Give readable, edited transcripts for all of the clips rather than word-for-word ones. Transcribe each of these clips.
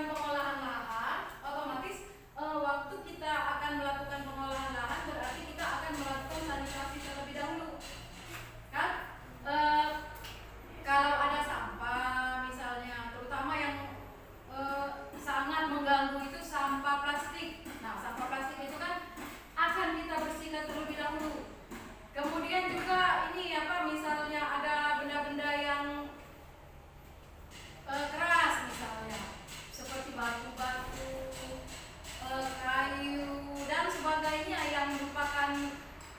melakukan pengolahan lahan, otomatis waktu kita akan melakukan pengolahan lahan berarti kita akan melakukan sanitasi terlebih dahulu, kan? Kalau ada sampah misalnya, terutama yang sangat mengganggu itu sampah plastik. Nah, sampah plastik itu kan akan kita bersihkan terlebih dahulu. Kemudian juga ini misalnya ada benda-benda yang keras misalnya, seperti batu-batu, kayu dan sebagainya yang merupakan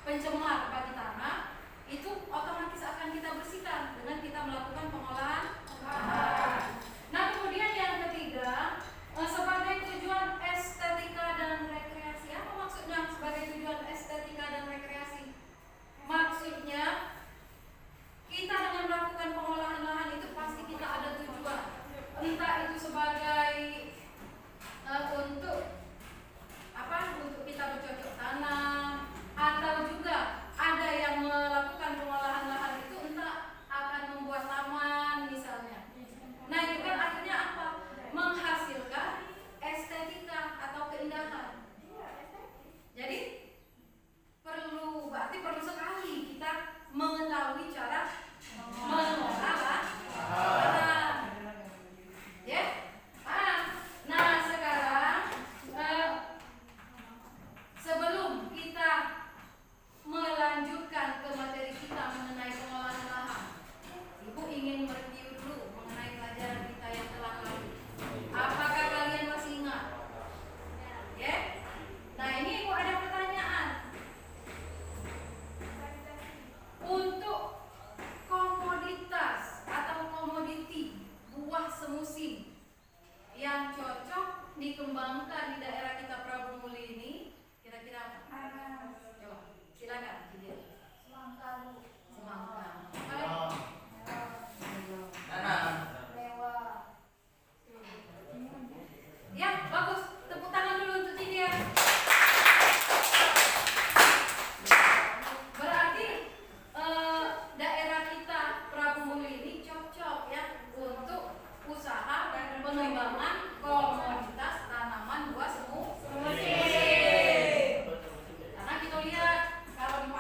pencemar bagi tanah, itu otomatis akan kita bersihkan dengan kita melakukan pengolahan lahan. Nah, kemudian yang ketiga, sebagai tujuan estetika dan rekreasi. Apa maksudnya sebagai tujuan estetika dan rekreasi? Maksudnya kita dengan melakukan pengolahan lahan itu pasti kita ada tujuan, entah itu sebagai untuk untuk kita bercocok tanam, atau juga ada yang melakukan pengolahan lahan itu entah akan membuat taman misalnya. Nah, itu kan akhirnya apa? Menghasilkan estetika atau keindahan. Jadi berarti perlu sekali kita mengetahui cara mengolah lahan. Ya. Nah, sekarang sebelum kita melanjutkan ke materi kita mengenai pengolahan lahan, Ibu ingin mereview dulu mengenai pelajaran kita yang telah lalu. Apakah kalian masih ingat? Ya. Nah, ini Ibu ada pertanyaan. Untuk komoditas atau komoditi buah semusim yang cocok dikembangkan di daerah kita Prabu Muli ini, kira-kira apa? Coba, silakan. Semangka. Ya, bagus. Tepuk tangan dulu untuk dia. Berarti daerah kita Prabu Muli ini cocok ya untuk usaha pengembangan komoditas tanaman buah semusim. Karena kita lihat kalau di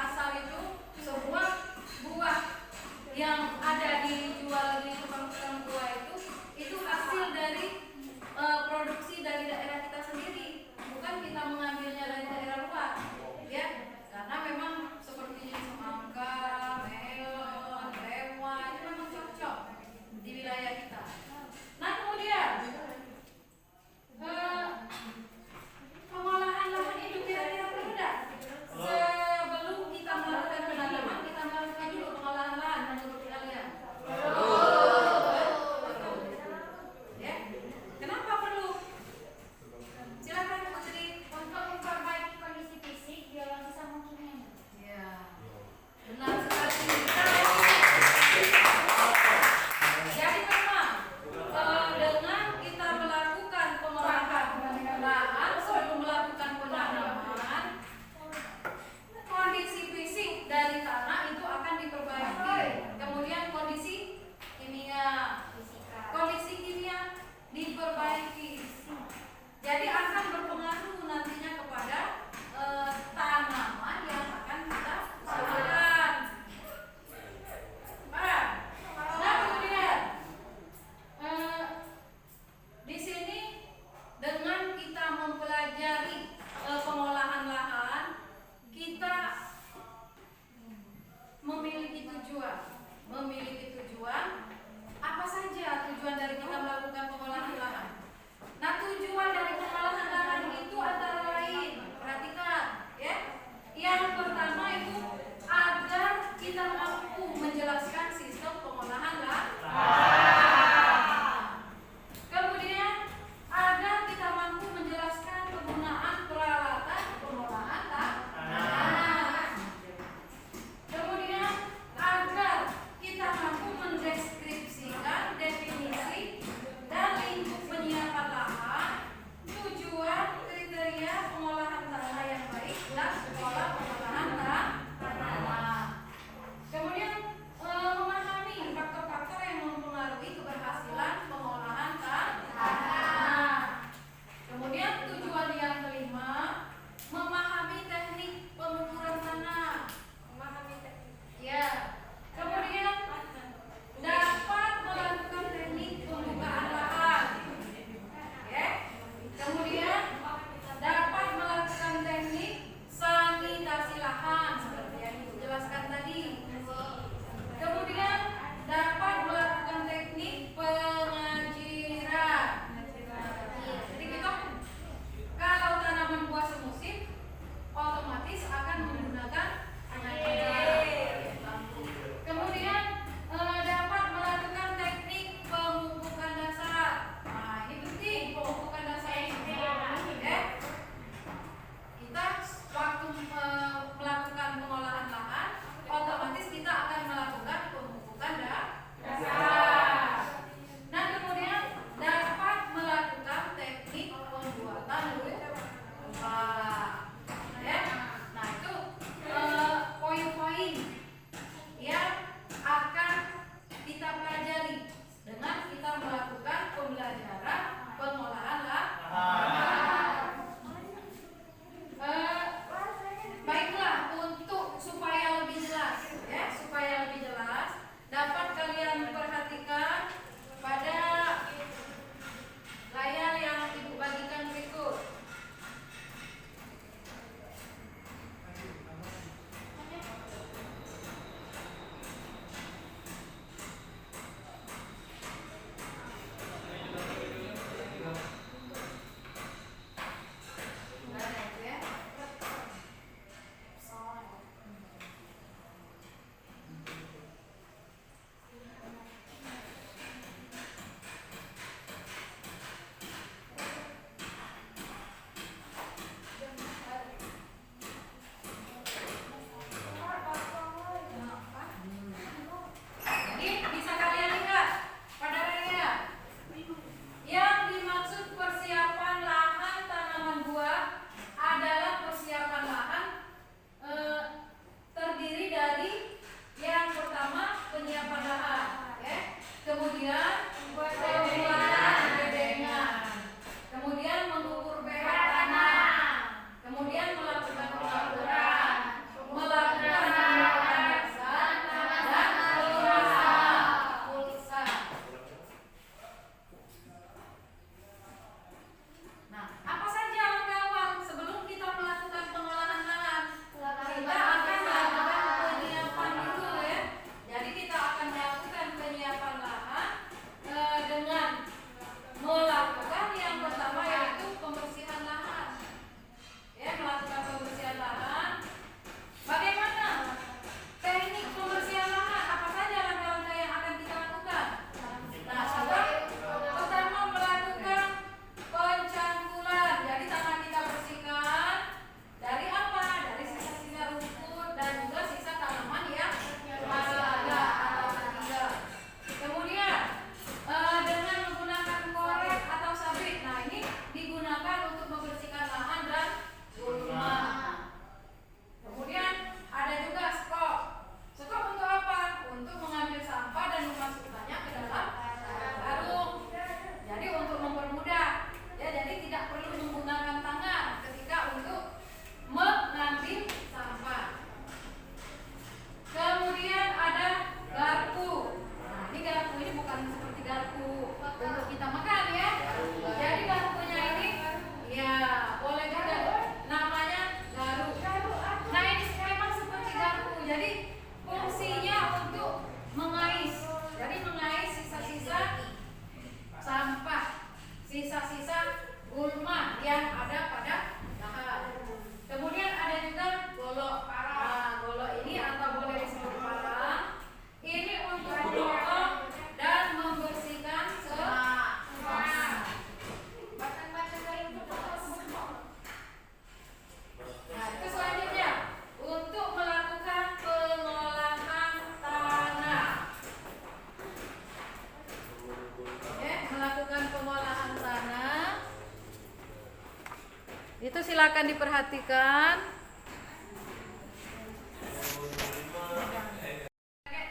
Itu silakan diperhatikan.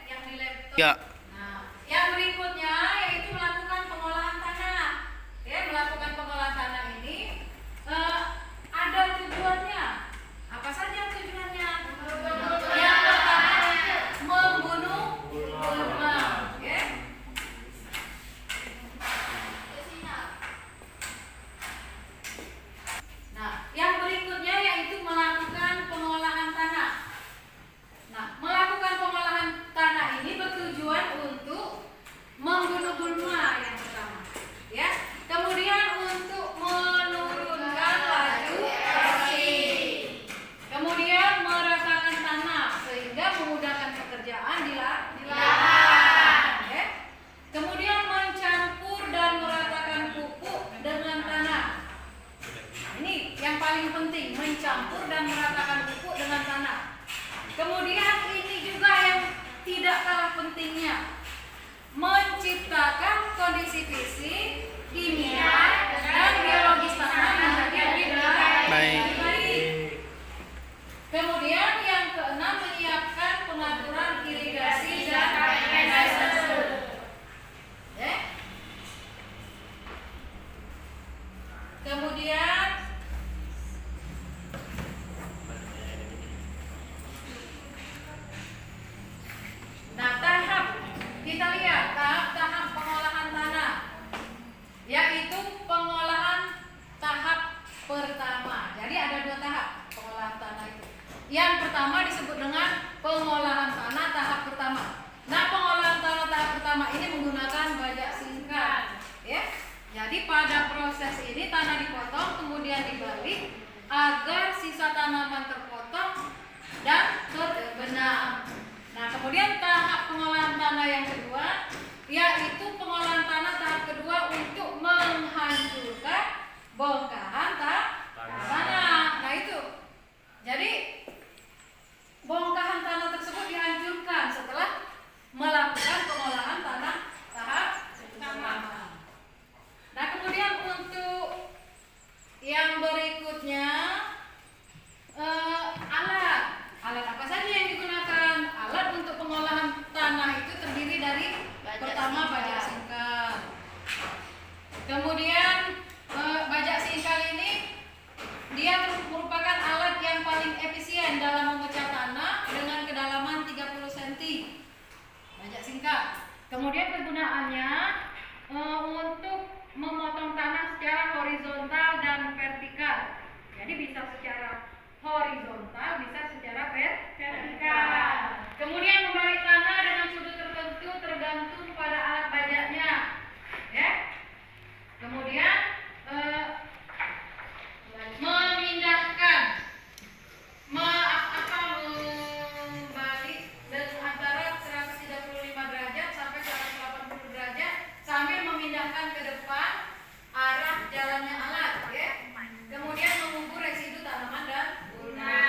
Yang di laptop. Ya. Nah, yang berikutnya yaitu melakukan pengolahan tanah. Ya, melakukan pengolahan tanah ini ada tujuannya. Apa saja tujuannya? Yang pertama, membunuh gulma. Ya. Nah, yang berikutnya yaitu melakukan pengolahan tanah. Nah, melakukan pengolahan tanah ini bertujuan untuk membunuh gulma yang pertama, ya. Kemudian untuk menurunkan laju bersih. Kemudian meratakan tanah sehingga memudahkan pekerjaan di lahan. Ya. Kemudian mencampur dan meratakan pupuk dengan tanah. Ini yang paling penting, mencampur dan meratakan pupuk dengan tanah. Kemudian ini juga yang tidak kalah pentingnya, menciptakan kondisi fisik, kimia, dan biologis tanah menjadi lebih baik. Kemudian yang keenam, menyiapkan pengaturan irigasi dan drainase. Ya. Kemudian tahap kita lihat tahap pengolahan tanah, yaitu pengolahan tahap pertama. Jadi ada 2 tahap pengolahan tanah itu. Yang pertama disebut dengan pengolahan tanah tahap pertama. Nah, pengolahan tanah tahap pertama ini menggunakan bajak singkat, ya. Jadi pada proses ini tanah dipotong kemudian dibalik agar sisa tanaman terpotong dan terbenam. Nah, kemudian tahap pengolahan tanah yang kedua yaitu pengolahan tanah tahap kedua untuk menghancurkan bongkahan tanah. Nah, itu. Jadi bongkahan tanah tersebut dihancurkan setelah melakukan pengolahan tanah tahap pertama. Nah, kemudian untuk yang berikutnya alat apa saja yang digunakan? Alat untuk pengolahan tanah itu terdiri dari pertama bajak singkal. Kemudian bajak singkal ini dia merupakan alat yang paling efisien dalam memecah tanah dengan kedalaman 30 cm. Bajak singkal. Kemudian kegunaannya untuk memotong tanah secara horizontal dan vertikal. Jadi bisa secara horizontal, bisa secara vertikal. Kemudian membalik tanah dengan sudut tertentu tergantung pada alat bajaknya, ya. Kemudian memindahkan membalik dari antara 135 derajat sampai 180 derajat sambil memindahkan ke depan arah jalannya alat, ya. Kemudian mengubur residu tanaman dan gulma.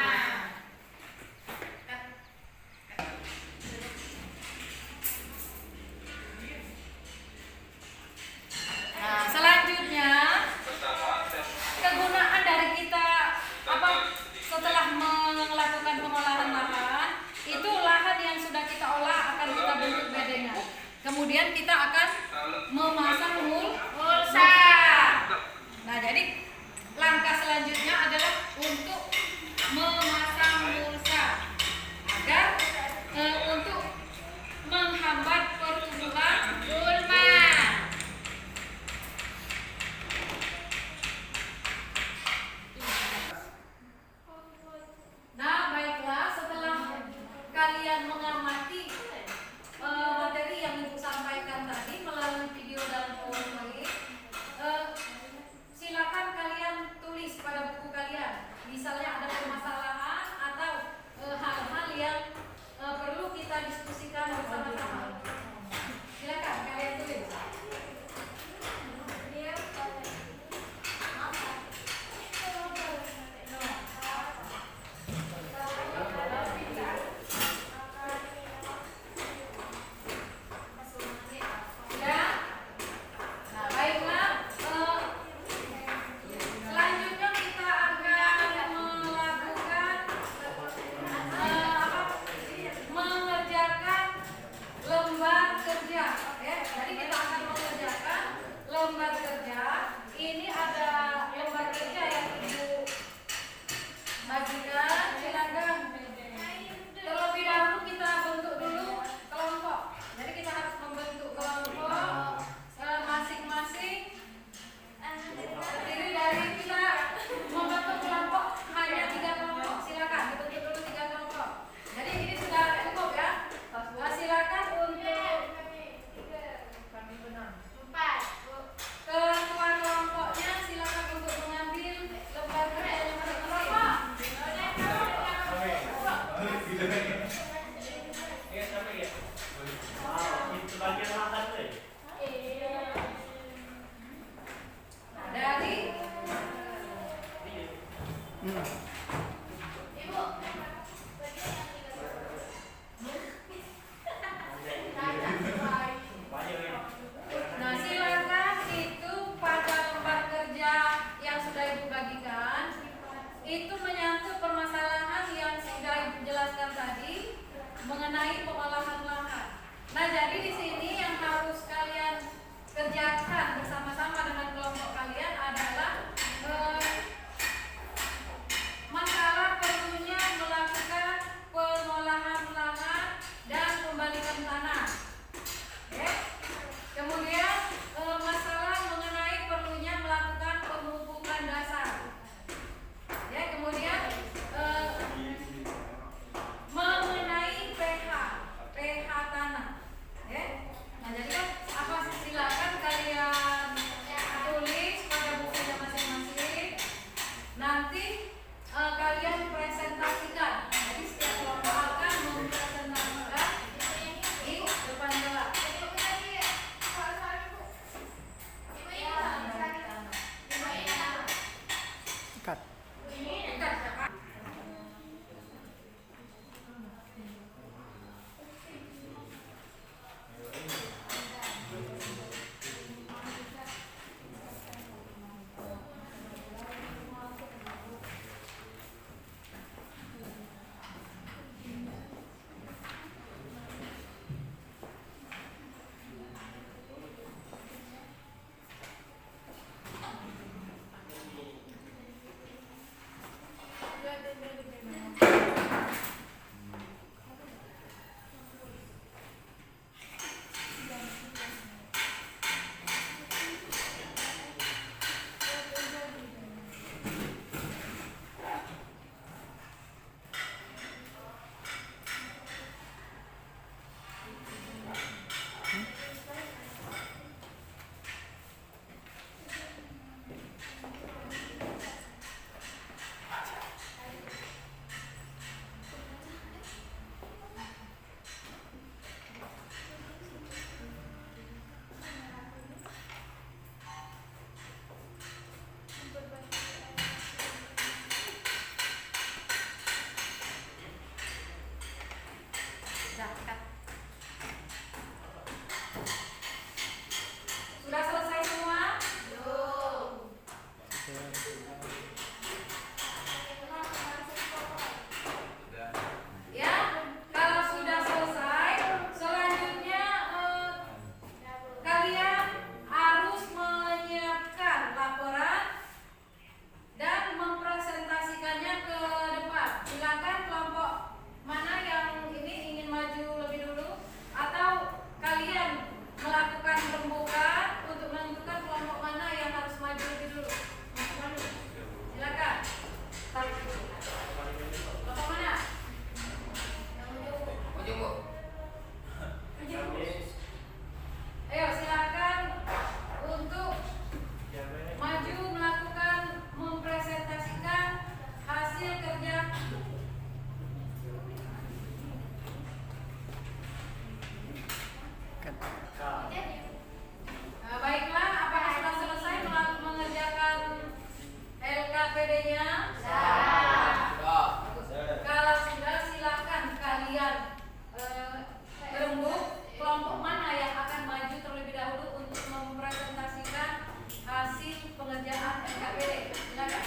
KPD. Silakan.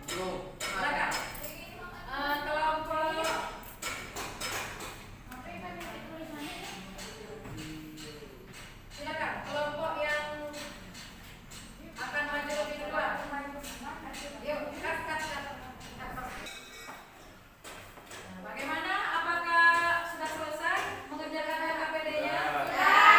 Silakan. Kelompok silakan kelompok yang akan maju lebih duluan. Yuk, cut. Bagaimana? Apakah sudah selesai mengerjakan KPD-nya? Ya.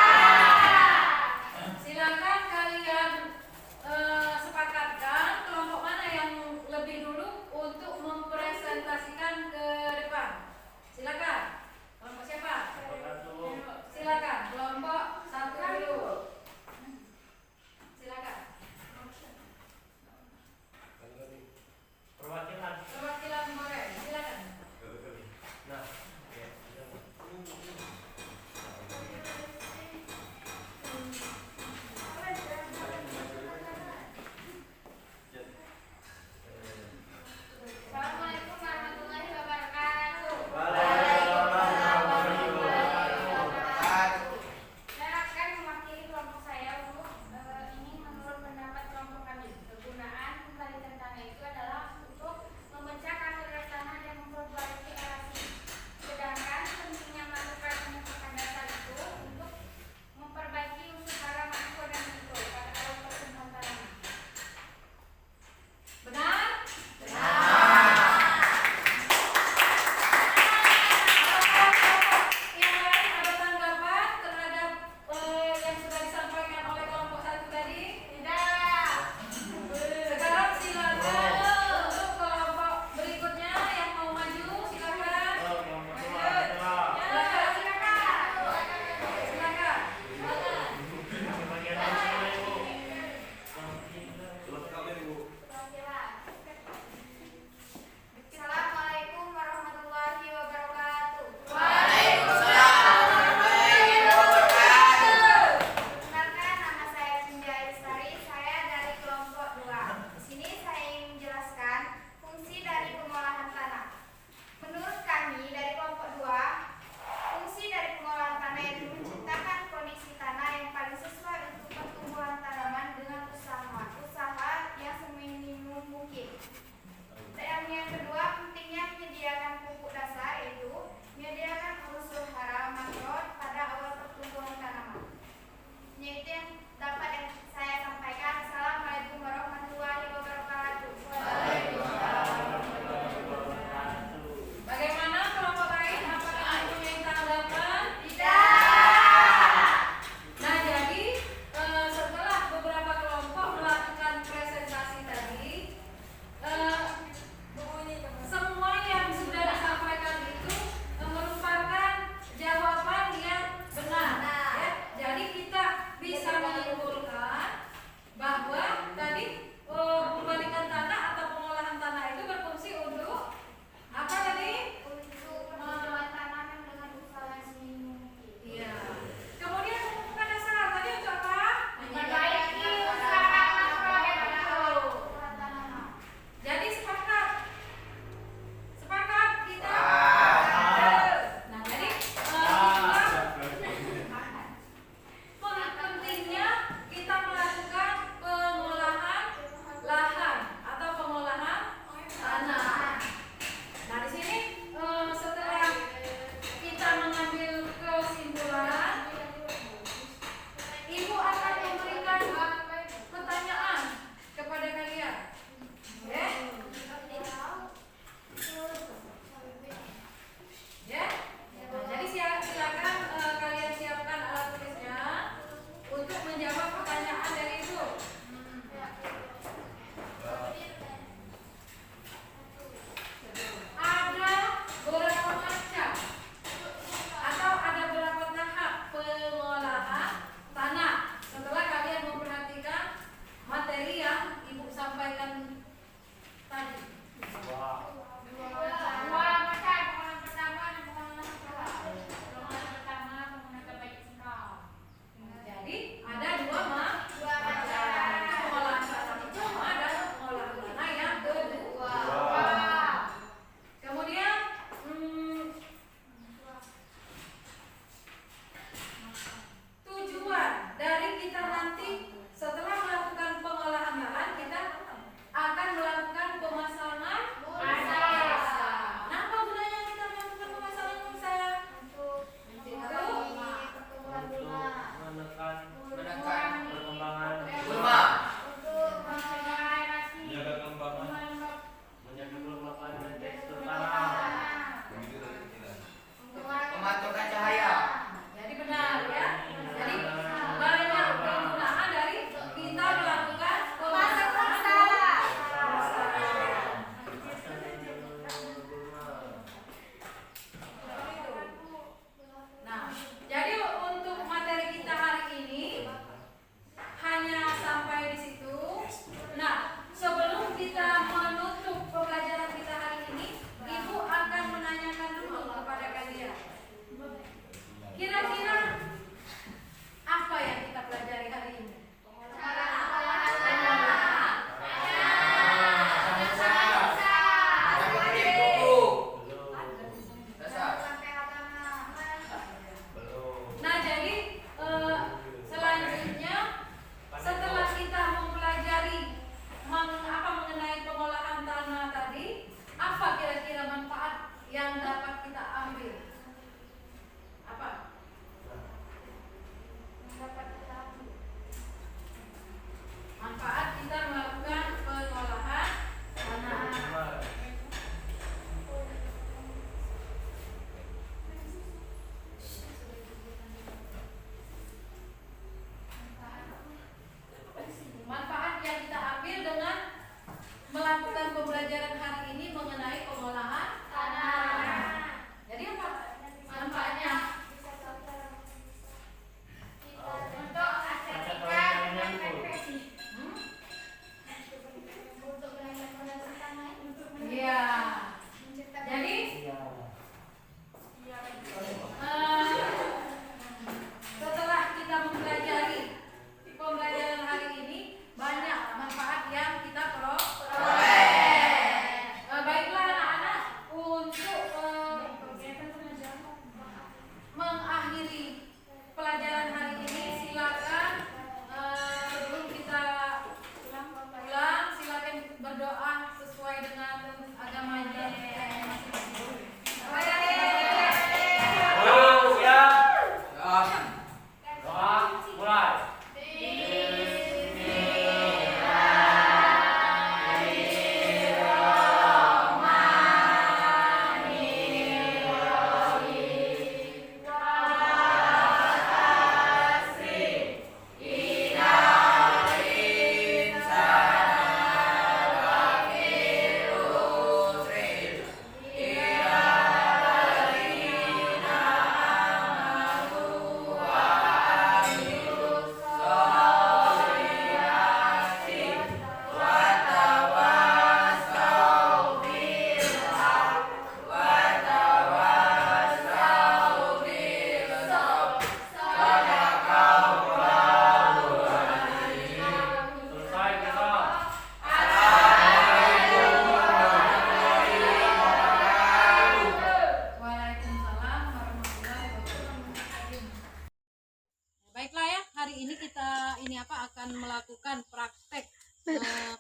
ini kita akan melakukan praktek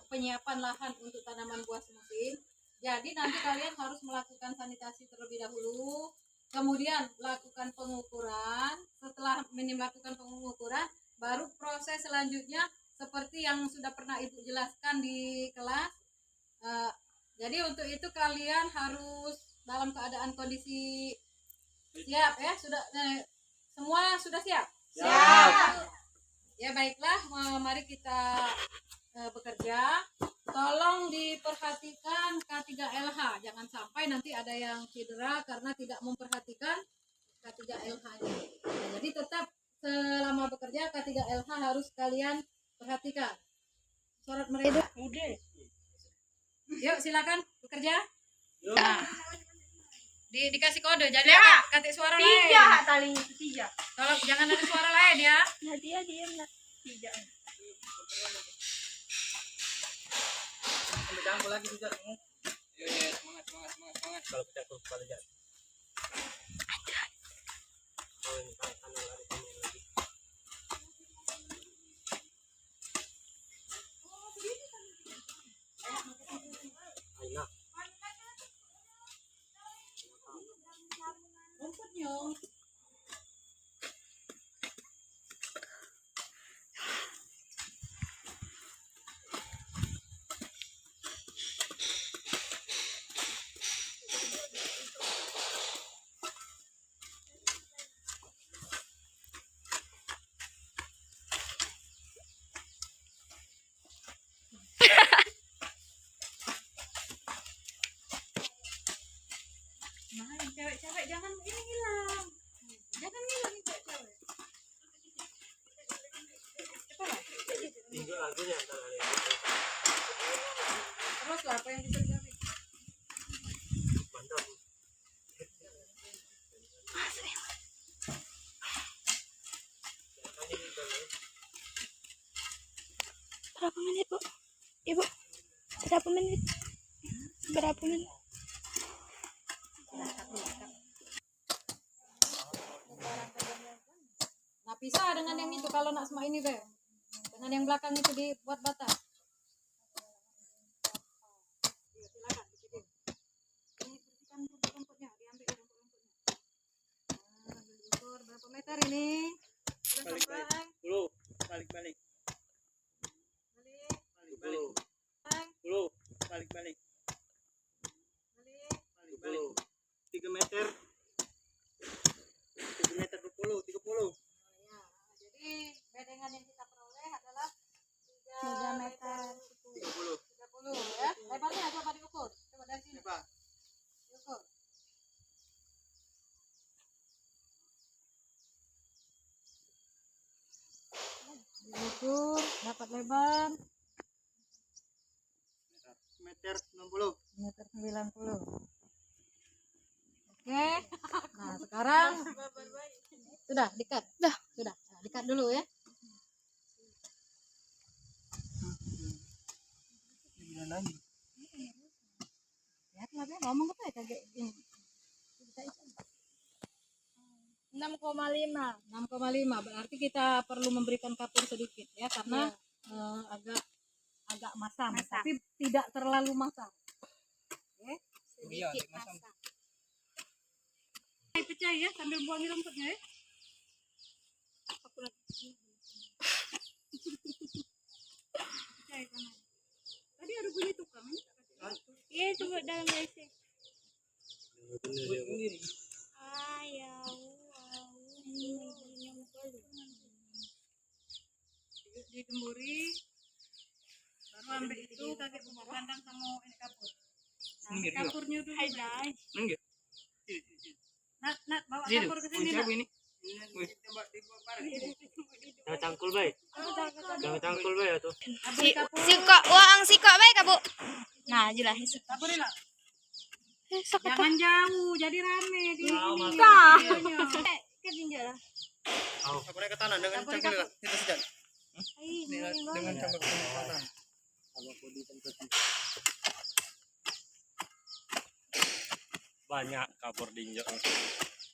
penyiapan lahan untuk tanaman buah semusim. Jadi nanti kalian harus melakukan sanitasi terlebih dahulu, kemudian lakukan pengukuran. Setelah melakukan pengukuran, baru proses selanjutnya seperti yang sudah pernah Ibu jelaskan di kelas. Jadi untuk itu kalian harus dalam keadaan kondisi siap ya. Semua sudah siap? Siap. Ya baiklah, mari kita bekerja. Tolong diperhatikan K3LH, jangan sampai nanti ada yang cedera karena tidak memperhatikan K3LH-nya. Nah, jadi tetap selama bekerja K3LH harus kalian perhatikan. Sorot mereka. Udah. Yuk silakan bekerja. Ya. Dikasih kode jadi Ya. ketik suara lain. 3 tali 3. Tolong jangan ada suara lain ya. Nah dia diam lah. 3. Campur lagi juga. Ya, semangat. Kalau kita tuh pada jat. Rumputnya. Nah, cewek-cewek jangan ini hilang. Jangan hilang nih cewek-cewek. Cepat. Tiga lagunya Terus lah apa yang bisa digambil. mantap. Berapa menit, Bu? Ibu. Berapa menit? Berapa menit? Nah, pisah dengan yang itu kalau nak semua ini deh. Dengan yang belakang itu dibuat batas. Silakan dikirim. Ini bersihkan rumput-rumputnya, diambil rumput-rumputnya. Nah, diukur berapa meter ini? Balik. Balik. Balik. 10. Balik. Balik. 3 meter. 3 meter 30. Ya, jadi bedengan yang kita peroleh adalah 3 meter 30 ya. Lebarnya coba diukur. Coba dari sini. Coba. Diukur. Diukur dapat lebar Meter 90. meter 90. Oke. Nah, sekarang sudah dikat. Sudah. Nah, dikat dulu ya. Gimana lagi? Ya, kenapa ngomong apa ya kayak gini? 6,5. 6,5 berarti kita perlu memberikan kapur sedikit ya karena agak masam, tapi tidak terlalu masam. Oke. Iya, Sedikit masam. masam. Pecah ya sambil buangin rumputnya ya. Pecah ya, kanan. Tadi ada bunyi tukang ini. Iya, coba dalam WC. Sendiri. Digemburi baru ambil itu kakek pupuk kandang sama ini kapur. Nah, Minggir, kapurnya dulu. Minggir. Nak bawa Sini. kapur ke sini. Kunci Nak. ini. Jangan cangkul baik. Jangan cangkul baik tuh. Kapur kapur. Sikok uang sikok baik, Bu. Nah, jelas. Kapur lah. Sok Jangan jauh, jadi rame di Tahu, ini. Mas. videonya. ke tinjau lah. Kapurnya ke tanah dengan Kapurnya cangkul kapur. lah. Kita sedang. Ayo, Dengan cangkul ke tanah. Banyak kapur dinjo,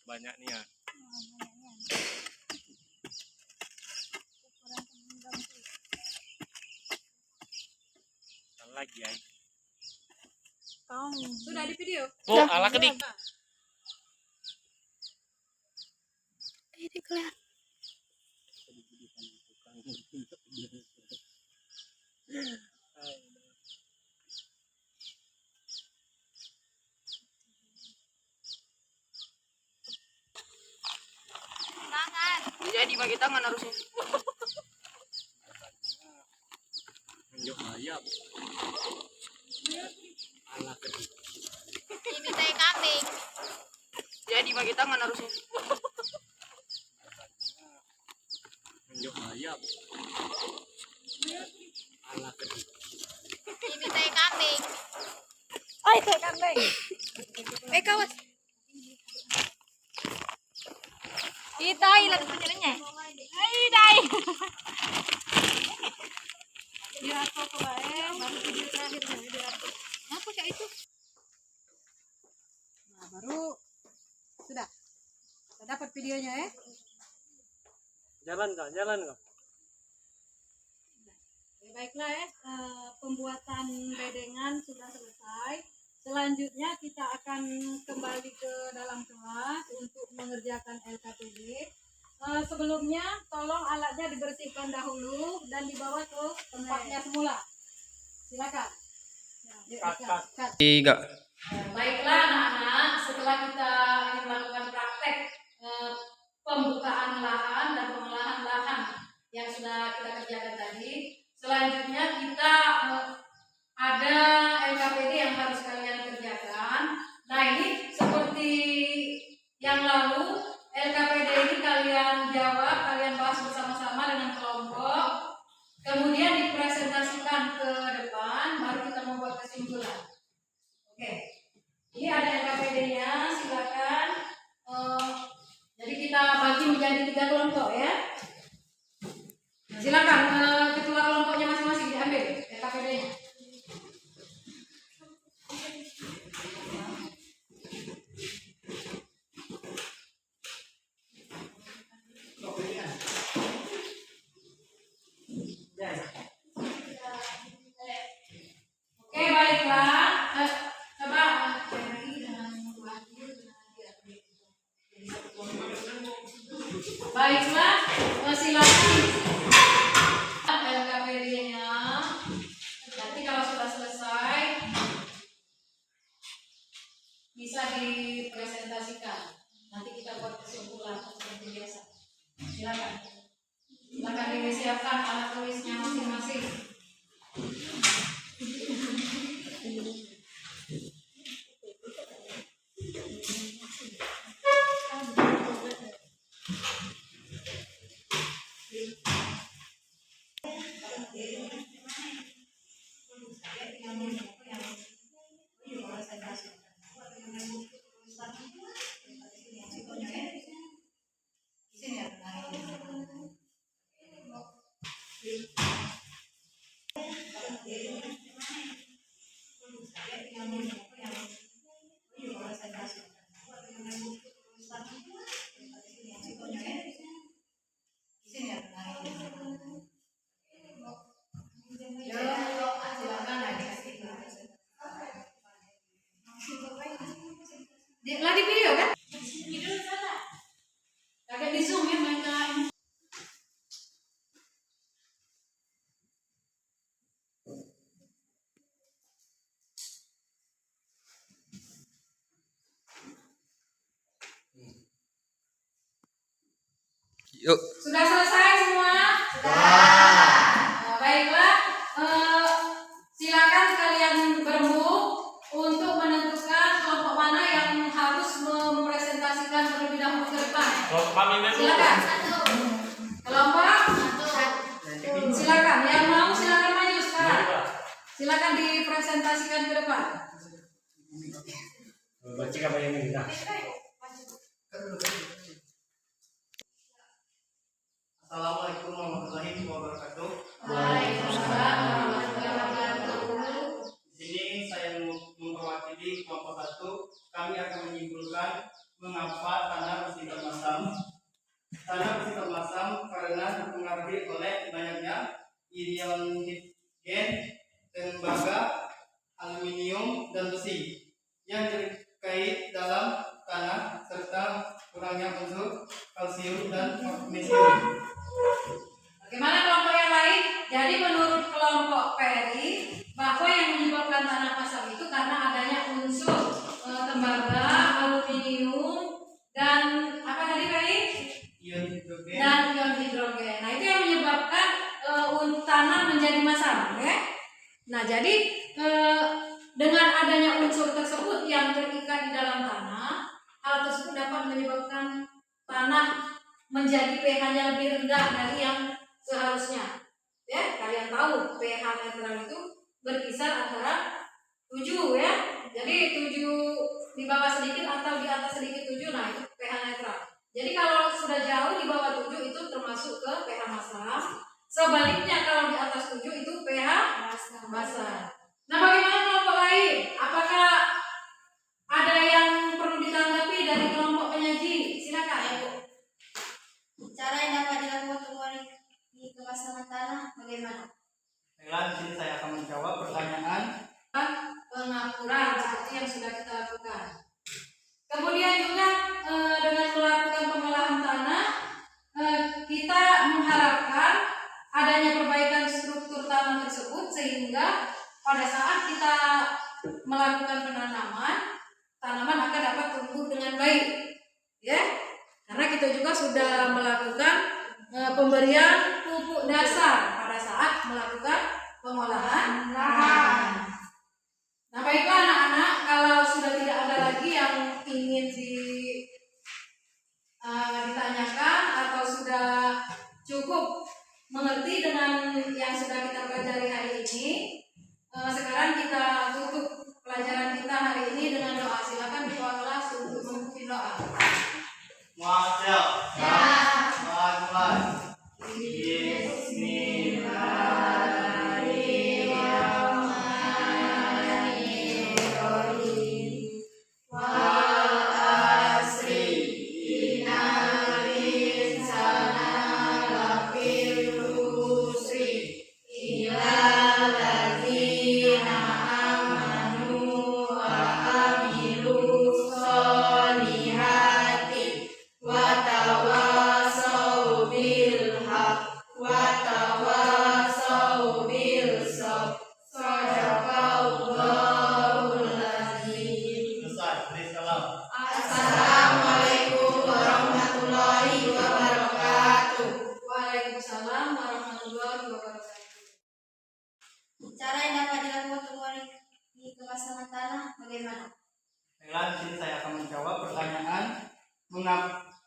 banyak nih ya. lagi ya. Sudah di video. Oh, ala kedik. Ini kelihatan. Tangan. Jadi bagi tangan harusnya. Yuk ayam. Ala kedik. Ini tai kambing. Jadi bagi tangan harusnya. Yuk ayam. Ala kedik. Ini tai kambing. Oh, tai kambing. Kawas. Kita hilang penjelanya. Hai, dai. Dia foto baru video terakhir dia. Apa kayak itu? Nah, baru sudah. Kita dapat videonya ya. Jalan kak, jalan kak. Oke, baiklah ya, pembuatan bedengan sudah selesai. Selanjutnya kita akan kembali ke dalam kelas untuk mengerjakan LKPD. Sebelumnya tolong alatnya dibersihkan dahulu dan dibawa ke tempatnya semula. Silakan. Cut. 3. Baiklah anak-anak, setelah kita melakukan praktek pembukaan lahan dan pengolahan lahan yang sudah kita kerjakan tadi, selanjutnya kita ada LKPD yang harus kalian kerjakan. Nah, ini seperti yang lalu, LKPD ini kalian jawab, kalian bahas bersama-sama dengan kelompok, kemudian dipresentasikan ke depan, baru kita membuat kesimpulan. Oke, ini ada LKPD-nya, silakan. Jadi kita bagi menjadi 3 kelompok ya. Silakan ketua kelompoknya masing-masing diambil LKPD-nya. Oke, baiklah. Coba baiklah, silakan LKPD-nya. Nanti kalau sudah selesai bisa dipresentasikan. Nanti kita buat kesimpulan seperti biasa. Silakan. Silakan disiapkan alat tulisnya masing-masing. Lagi video kan? Video sana. Kagak di zoom ya mereka. Yuk. Sudah selesai semua? Sudah. Baiklah, silakan kalian berembuk untuk menentukan kelompok mana yang harus mempresentasikan terlebih dahulu ke depan. Silakan. Kelompok. Silakan. Yang mau silakan maju sekarang. Silakan dipresentasikan ke depan. Baca apa yang ini? Assalamualaikum warahmatullahi wabarakatuh. Waalaikumsalam warahmatullahi wabarakatuh. Di sini saya mewakili kelompok 1. Kami akan menyimpulkan mengapa tanah bersifat masam. Tanah bersifat masam karena dipengaruhi oleh banyaknya ion hidrogen tembaga, aluminium, dan besi yang terkait dalam tanah serta kurangnya unsur kalsium dan magnesium. Bagaimana kelompok yang lain? Jadi menurut kelompok Perry bahwa yang menyebabkan tanah pasang itu karena adanya unsur tembaga, aluminium, dan apa tadi Perry? Ion hidrogen. Dan ion hidrogen. Nah itu yang menyebabkan tanah menjadi masam, ya. Nah jadi dengan adanya unsur tersebut yang terikat di dalam tanah, hal tersebut dapat menyebabkan tanah menjadi pH-nya lebih rendah dari yang seharusnya. Ya, kalian tahu pH netral itu berkisar antara 7 ya. Jadi 7 di bawah sedikit atau di atas sedikit 7, nah itu pH netral. Jadi kalau sudah jauh di bawah 7 itu termasuk ke pH masam. Sebaliknya kalau di atas 7 itu pH basah. Nah, bagaimana kelompok lain? Apakah ada yang perlu ditanggapi dari kelompok penyaji? Silakan ya, Bu. Cara yang dapat dilakukan untuk mengurangi kemasangan tanah bagaimana? Baiklah, di sini saya akan menjawab pertanyaan. Pengapuran seperti yang sudah kita lakukan. Kemudian juga dengan melakukan pengolahan tanah, kita mengharapkan adanya perbaikan struktur tanah tersebut sehingga pada saat kita melakukan penanaman, tanaman akan dapat tumbuh dengan baik, ya. Karena kita juga sudah melakukan pemberian pupuk dasar pada saat melakukan pengolahan lahan. Nah baiklah anak-anak, kalau sudah tidak ada lagi yang ingin ditanyakan atau sudah cukup mengerti dengan yang sudah kita pelajari hari ini, sekarang kita tutup pelajaran kita hari ini dengan doa. Silakan ketua kelas untuk memimpin doa. Assalamualaikum warahmatullahi wabarakatuh. Waalaikumsalam warahmatullahi wabarakatuh. Cara yang dapat dilakukan untuk mengurangi kemasangan tanah bagaimana? Baiklah, di sini saya akan menjawab pertanyaan.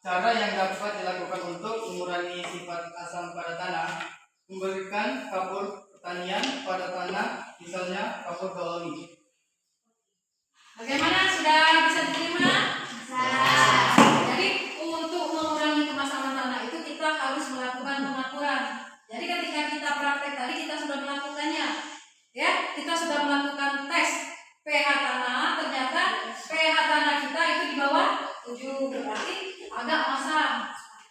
Cara yang dapat dilakukan untuk mengurangi sifat asam pada tanah, memberikan kapur pertanian pada tanah, misalnya kapur galoni. Bagaimana, sudah bisa diterima? Jadi untuk mengurangi kemasangan tanah itu kita harus melakukan pengakuran. Jadi ketika kita praktek tadi kita sudah melakukannya, ya kita sudah melakukan tes pH tanah. Ternyata pH tanah kita itu di bawah 7, berarti agak masam.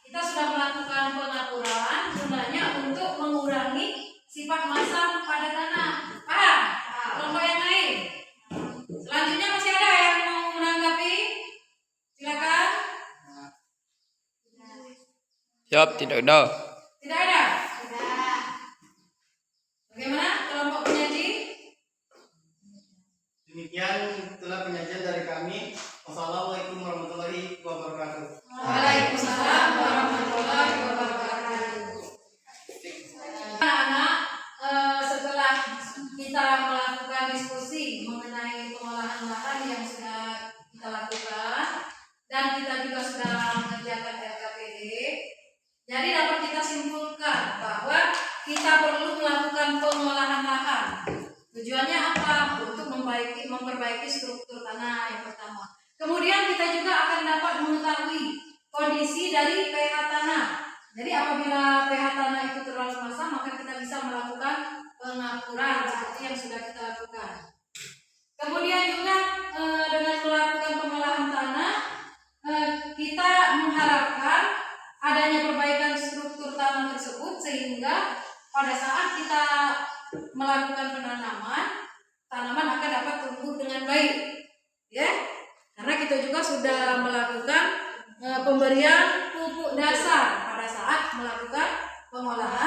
Kita sudah melakukan pengakuran gunanya untuk mengurangi sifat masam pada tanah. Paham? Kelompok yang lain? Selanjutnya masih ada yang mau menanggapi? Silakan. Siap, tidak ada. Tidak ada? Bagaimana kelompok penyaji? Demikian itulah penyajian dari kami. Wassalamualaikum warahmatullahi wabarakatuh. Waalaikumsalam warahmatullahi wabarakatuh. Anak-anak, setelah kita melakukan diskusi mengenai pengolahan lahan yang sudah kita lakukan dan kita juga sudah mengerjakan LKPD, jadi dapat kita simpulkan bahwa kita perlu melakukan pengolahan lahan. Tujuannya apa? Untuk memperbaiki struktur tanah yang pertama. Kemudian kita juga akan dapat mengetahui kondisi dari pH tanah. Jadi apabila pH tanah itu terlalu masam, maka kita bisa melakukan pengakuran seperti yang sudah kita lakukan. Kemudian juga dengan melakukan pengolahan tanah, kita mengharapkan adanya perbaikan struktur tanah tersebut sehingga pada saat kita melakukan penanaman, tanaman akan dapat tumbuh dengan baik. Ya. Karena kita juga sudah melakukan pemberian pupuk dasar pada saat melakukan pengolahan